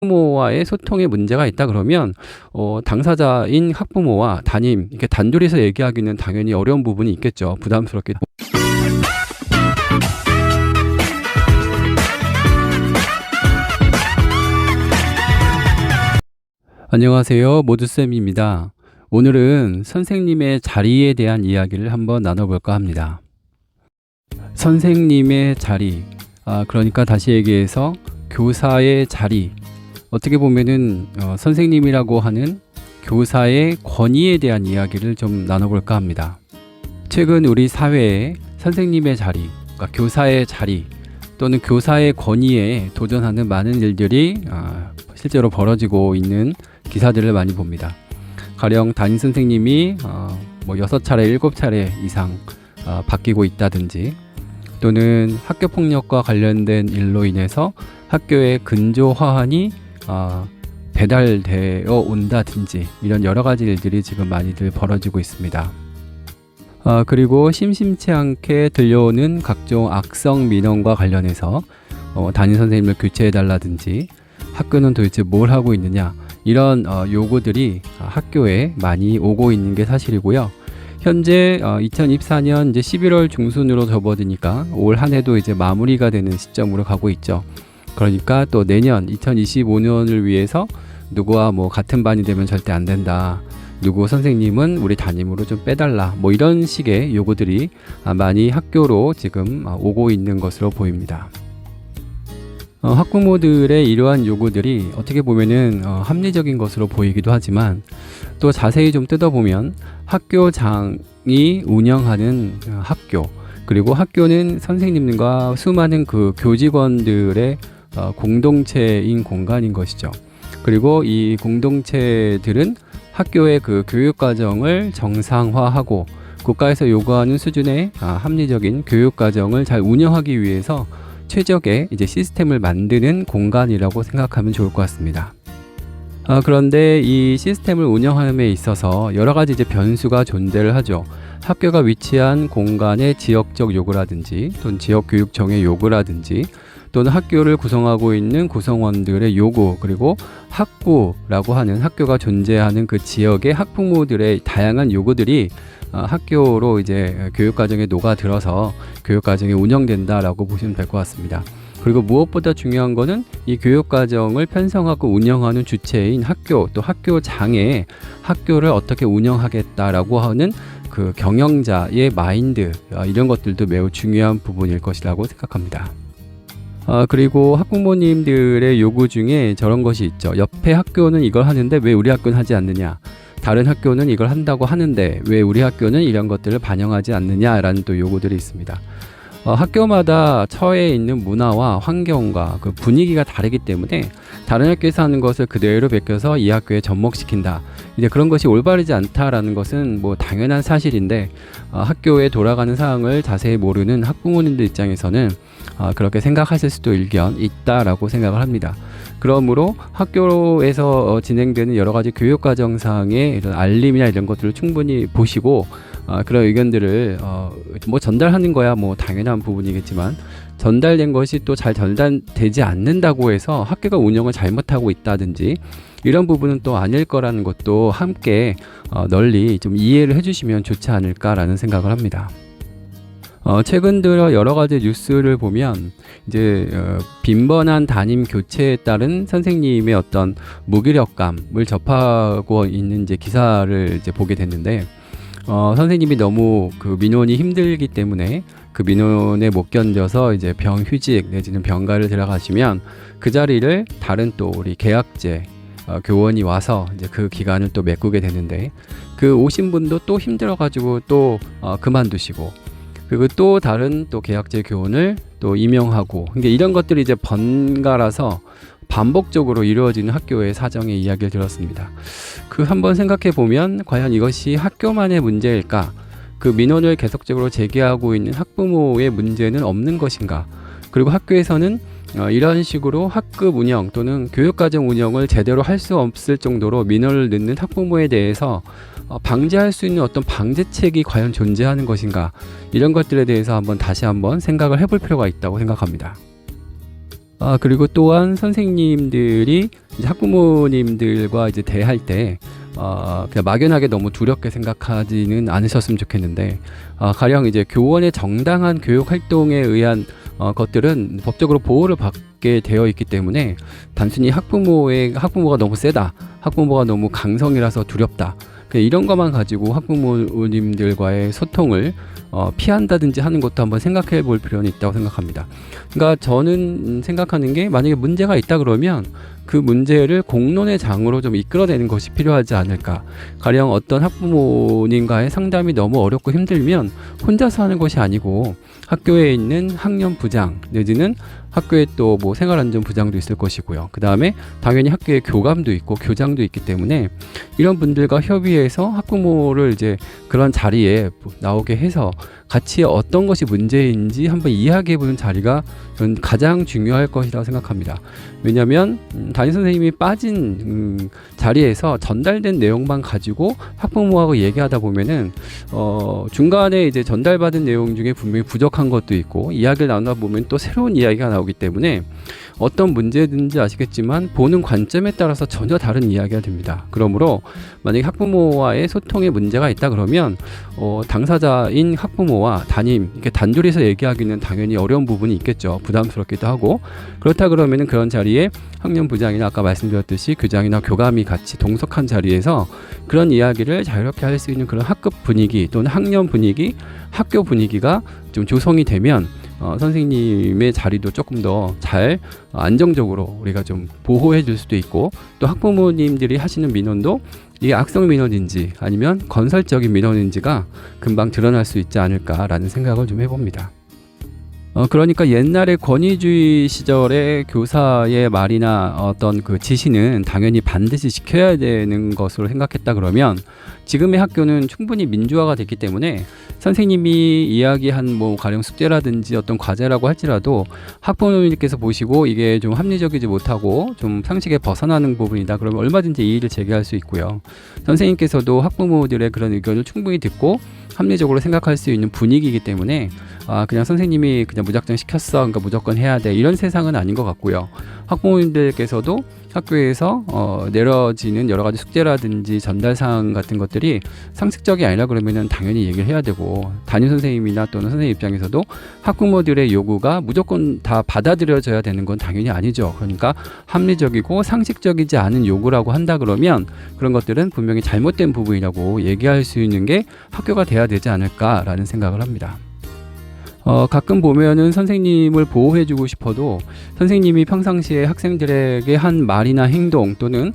학부모와의 소통에 문제가 있다 그러면 당사자인 학부모와 담임 이렇게 단둘이서 얘기하기는 당연히 어려운 부분이 있겠죠. 부담스럽게. 안녕하세요. 모두쌤입니다. 오늘은 선생님의 자리에 대한 이야기를 한번 나눠볼까 합니다. 선생님의 자리, 그러니까 다시 얘기해서 교사의 자리, 어떻게 보면은 선생님이라고 하는 교사의 권위에 대한 이야기를 좀 나눠볼까 합니다. 최근 우리 사회에 선생님의 자리, 그러니까 교사의 자리 또는 교사의 권위에 도전하는 많은 일들이 실제로 벌어지고 있는 기사들을 많이 봅니다. 가령 담임 선생님이 6차례, 7차례 이상 바뀌고 있다든지, 또는 학교폭력과 관련된 일로 인해서 학교의 근조 화환이 배달되어 온다든지, 이런 여러 가지 일들이 지금 많이들 벌어지고 있습니다. 그리고 심심치 않게 들려오는 각종 악성 민원과 관련해서 담임 선생님을 교체해달라든지, 학교는 도대체 뭘 하고 있느냐, 이런 요구들이 학교에 많이 오고 있는 게 사실이고요. 현재 2024년 이제 11월 중순으로 접어드니까 올 한 해도 이제 마무리가 되는 시점으로 가고 있죠. 그러니까 또 내년 2025년을 위해서 누구와 같은 반이 되면 절대 안 된다, 누구 선생님은 우리 담임으로 좀 빼달라, 이런 식의 요구들이 많이 학교로 지금 오고 있는 것으로 보입니다. 학부모들의 이러한 요구들이 어떻게 보면은 합리적인 것으로 보이기도 하지만, 또 자세히 좀 뜯어보면 학교장이 운영하는 학교, 그리고 학교는 선생님과 수많은 그 교직원들의 공동체인 공간인 것이죠. 그리고 이 공동체들은 학교의 그 교육과정을 정상화하고 국가에서 요구하는 수준의 합리적인 교육과정을 잘 운영하기 위해서 최적의 이제 시스템을 만드는 공간이라고 생각하면 좋을 것 같습니다. 그런데 이 시스템을 운영함에 있어서 여러 가지 이제 변수가 존재를 하죠. 학교가 위치한 공간의 지역적 요구라든지, 또는 지역교육청의 요구라든지, 또는 학교를 구성하고 있는 구성원들의 요구, 그리고 학구라고 하는 학교가 존재하는 그 지역의 학부모들의 다양한 요구들이 학교로 이제 교육과정에 녹아들어서 교육과정이 운영된다라고 보시면 될 것 같습니다. 그리고 무엇보다 중요한 거는 이 교육과정을 편성하고 운영하는 주체인 학교, 또 학교장에 학교를 어떻게 운영하겠다라고 하는 그 경영자의 마인드, 이런 것들도 매우 중요한 부분일 것이라고 생각합니다. 그리고 학부모님들의 요구 중에 저런 것이 있죠. 옆에 학교는 이걸 하는데 왜 우리 학교는 하지 않느냐, 다른 학교는 이걸 한다고 하는데 왜 우리 학교는 이런 것들을 반영하지 않느냐라는 또 요구들이 있습니다. 학교마다 처해 있는 문화와 환경과 그 분위기가 다르기 때문에 다른 학교에서 하는 것을 그대로 베껴서 이 학교에 접목시킨다, 이제 그런 것이 올바르지 않다라는 것은 당연한 사실인데, 학교에 돌아가는 상황을 자세히 모르는 학부모님들 입장에서는 그렇게 생각하실 수도 일견 있다라고 생각을 합니다. 그러므로 학교에서 진행되는 여러 가지 교육과정상의 이런 알림이나 이런 것들을 충분히 보시고, 그런 의견들을 전달하는 거야 당연한 부분이겠지만, 전달된 것이 또 잘 전달되지 않는다고 해서 학교가 운영을 잘못하고 있다든지, 이런 부분은 또 아닐 거라는 것도 함께 널리 좀 이해를 해주시면 좋지 않을까라는 생각을 합니다. 최근 들어 여러 가지 뉴스를 보면 이제 빈번한 담임 교체에 따른 선생님의 어떤 무기력감을 접하고 있는 이제 기사를 이제 보게 됐는데, 선생님이 너무 그 민원이 힘들기 때문에 그 민원에 못 견뎌서 이제 병휴직 내지는 병가를 들어가시면 그 자리를 다른 또 우리 계약제 교원이 와서 이제 그 기간을 또 메꾸게 되는데, 그 오신 분도 또 힘들어가지고 또 그만두시고, 그리고 또 다른 또 계약제 교원을 또 임용하고, 그러니까 이런 것들이 이제 번갈아서 반복적으로 이루어지는 학교의 사정의 이야기를 들었습니다. 한번 생각해 보면 과연 이것이 학교만의 문제일까? 그 민원을 계속적으로 제기하고 있는 학부모의 문제는 없는 것인가? 그리고 학교에서는 이런 식으로 학급 운영 또는 교육과정 운영을 제대로 할 수 없을 정도로 민원을 넣는 학부모에 대해서 방지할 수 있는 어떤 방제책이 과연 존재하는 것인가, 이런 것들에 대해서 다시 한번 생각을 해볼 필요가 있다고 생각합니다. 그리고 또한 선생님들이 이제 학부모님들과 이제 대할 때 그냥 막연하게 너무 두렵게 생각하지는 않으셨으면 좋겠는데, 가령 이제 교원의 정당한 교육 활동에 의한 것들은 법적으로 보호를 받게 되어 있기 때문에 단순히 학부모가 너무 세다, 학부모가 너무 강성이라서 두렵다, 이런 것만 가지고 학부모님들과의 소통을 피한다든지 하는 것도 한번 생각해 볼 필요는 있다고 생각합니다. 그러니까 저는 생각하는 게, 만약에 문제가 있다 그러면 그 문제를 공론의 장으로 좀 이끌어내는 것이 필요하지 않을까. 가령 어떤 학부모님과의 상담이 너무 어렵고 힘들면 혼자서 하는 것이 아니고 학교에 있는 학년 부장 내지는 학교에 또 뭐 생활안전부장도 있을 것이고요. 그 다음에 당연히 학교에 교감도 있고 교장도 있기 때문에 이런 분들과 협의해서 학부모를 이제 그런 자리에 나오게 해서 같이 어떤 것이 문제인지 한번 이야기해보는 자리가 저는 가장 중요할 것이라고 생각합니다. 왜냐하면 담임 선생님이 빠진 자리에서 전달된 내용만 가지고 학부모하고 얘기하다 보면은 중간에 이제 전달받은 내용 중에 분명히 부족한 것도 있고, 이야기를 나누다 보면 또 새로운 이야기가 나오기 때문에 어떤 문제든지 아시겠지만 보는 관점에 따라서 전혀 다른 이야기가 됩니다. 그러므로 만약에 학부모와의 소통에 문제가 있다 그러면 당사자인 학부모와 담임 이렇게 단둘이서 얘기하기는 당연히 어려운 부분이 있겠죠. 부담스럽기도 하고. 그렇다 그러면은 그런 자리에 학년부장이나 아까 말씀드렸듯이 교장이나 교감이 같이 동석한 자리에서 그런 이야기를 자유롭게 할 수 있는 그런 학급 분위기 또는 학년 분위기, 학교 분위기가 좀 조성이 되면 선생님의 자리도 조금 더 잘 안정적으로 우리가 좀 보호해 줄 수도 있고, 또 학부모님들이 하시는 민원도 이게 악성 민원인지 아니면 건설적인 민원인지가 금방 드러날 수 있지 않을까라는 생각을 좀 해봅니다. 그러니까 옛날에 권위주의 시절에 교사의 말이나 어떤 그 지시는 당연히 반드시 지켜야 되는 것으로 생각했다 그러면, 지금의 학교는 충분히 민주화가 됐기 때문에 선생님이 이야기한 뭐 가령 숙제라든지 어떤 과제라고 할지라도 학부모님께서 보시고 이게 좀 합리적이지 못하고 좀 상식에 벗어나는 부분이다 그러면 얼마든지 이의를 제기할 수 있고요. 선생님께서도 학부모들의 그런 의견을 충분히 듣고 합리적으로 생각할 수 있는 분위기이기 때문에 그냥 선생님이 그냥 무작정 시켰어, 그러니까 무조건 해야 돼, 이런 세상은 아닌 것 같고요. 학부모님들께서도 학교에서 내려지는 여러 가지 숙제라든지 전달사항 같은 것들이 상식적이 아니라 그러면은 당연히 얘기를 해야 되고, 담임 선생님이나 또는 선생님 입장에서도 학부모들의 요구가 무조건 다 받아들여져야 되는 건 당연히 아니죠. 그러니까 합리적이고 상식적이지 않은 요구라고 한다 그러면 그런 것들은 분명히 잘못된 부분이라고 얘기할 수 있는 게 학교가 돼야 되지 않을까라는 생각을 합니다. 가끔 보면은 선생님을 보호해주고 싶어도 선생님이 평상시에 학생들에게 한 말이나 행동 또는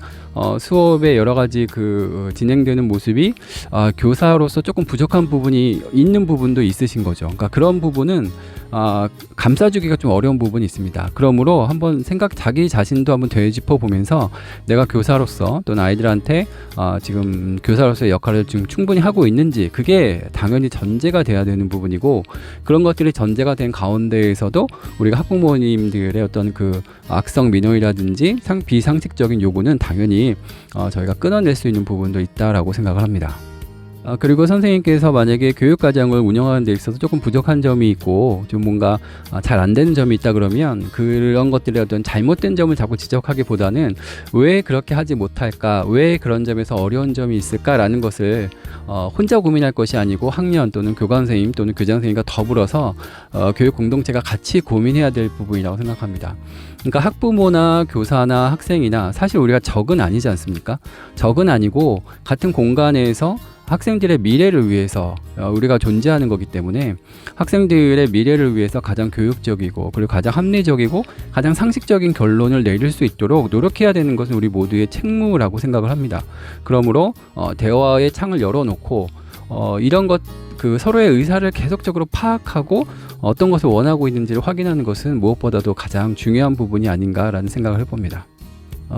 수업의 여러 가지 진행되는 모습이 교사로서 조금 부족한 부분이 있는 부분도 있으신 거죠. 그러니까 그런 부분은 감싸주기가 좀 어려운 부분이 있습니다. 그러므로 한번 자기 자신도 한번 되짚어 보면서 내가 교사로서 또는 아이들한테 지금 교사로서의 역할을 지금 충분히 하고 있는지, 그게 당연히 전제가 돼야 되는 부분이고, 그런 것들이 전제가 된 가운데에서도 우리가 학부모님들의 어떤 악성 민원이라든지 비상식적인 요구는 당연히 저희가 끊어낼 수 있는 부분도 있다라고 생각을 합니다. 그리고 선생님께서 만약에 교육과정을 운영하는 데 있어서 조금 부족한 점이 있고 좀 뭔가 잘 안 되는 점이 있다 그러면 그런 것들의 어떤 잘못된 점을 자꾸 지적하기보다는 왜 그렇게 하지 못할까, 왜 그런 점에서 어려운 점이 있을까라는 것을 혼자 고민할 것이 아니고 학년 또는 교감 선생님 또는 교장 선생님과 더불어서 교육 공동체가 같이 고민해야 될 부분이라고 생각합니다. 그러니까 학부모나 교사나 학생이나 사실 우리가 적은 아니지 않습니까? 적은 아니고 같은 공간에서 학생들의 미래를 위해서 우리가 존재하는 거기 때문에 학생들의 미래를 위해서 가장 교육적이고 그리고 가장 합리적이고 가장 상식적인 결론을 내릴 수 있도록 노력해야 되는 것은 우리 모두의 책무라고 생각을 합니다. 그러므로 대화의 창을 열어놓고 이런 것 서로의 의사를 계속적으로 파악하고 어떤 것을 원하고 있는지를 확인하는 것은 무엇보다도 가장 중요한 부분이 아닌가라는 생각을 해봅니다.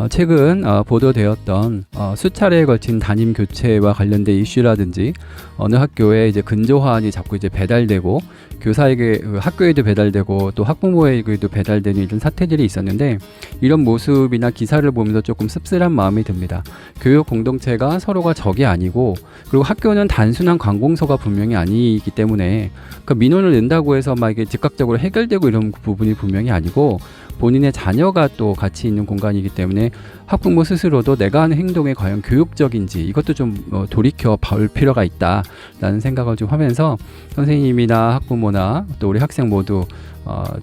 최근 보도되었던 수차례에 걸친 담임 교체와 관련된 이슈라든지 어느 학교에 이제 근조화환이 자꾸 이제 배달되고 교사에게 학교에도 배달되고 또 학부모에게도 배달되는 이런 사태들이 있었는데, 이런 모습이나 기사를 보면서 조금 씁쓸한 마음이 듭니다. 교육 공동체가 서로가 적이 아니고, 그리고 학교는 단순한 관공서가 분명히 아니기 때문에 민원을 낸다고 해서 막 이게 즉각적으로 해결되고 이런 부분이 분명히 아니고, 본인의 자녀가 또 같이 있는 공간이기 때문에 학부모 스스로도 내가 하는 행동이 과연 교육적인지 이것도 좀 돌이켜 볼 필요가 있다라는 생각을 좀 하면서 선생님이나 학부모나 또 우리 학생 모두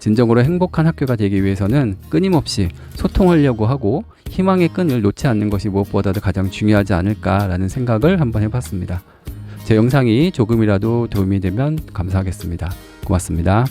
진정으로 행복한 학교가 되기 위해서는 끊임없이 소통하려고 하고 희망의 끈을 놓지 않는 것이 무엇보다도 가장 중요하지 않을까라는 생각을 한번 해봤습니다. 제 영상이 조금이라도 도움이 되면 감사하겠습니다. 고맙습니다.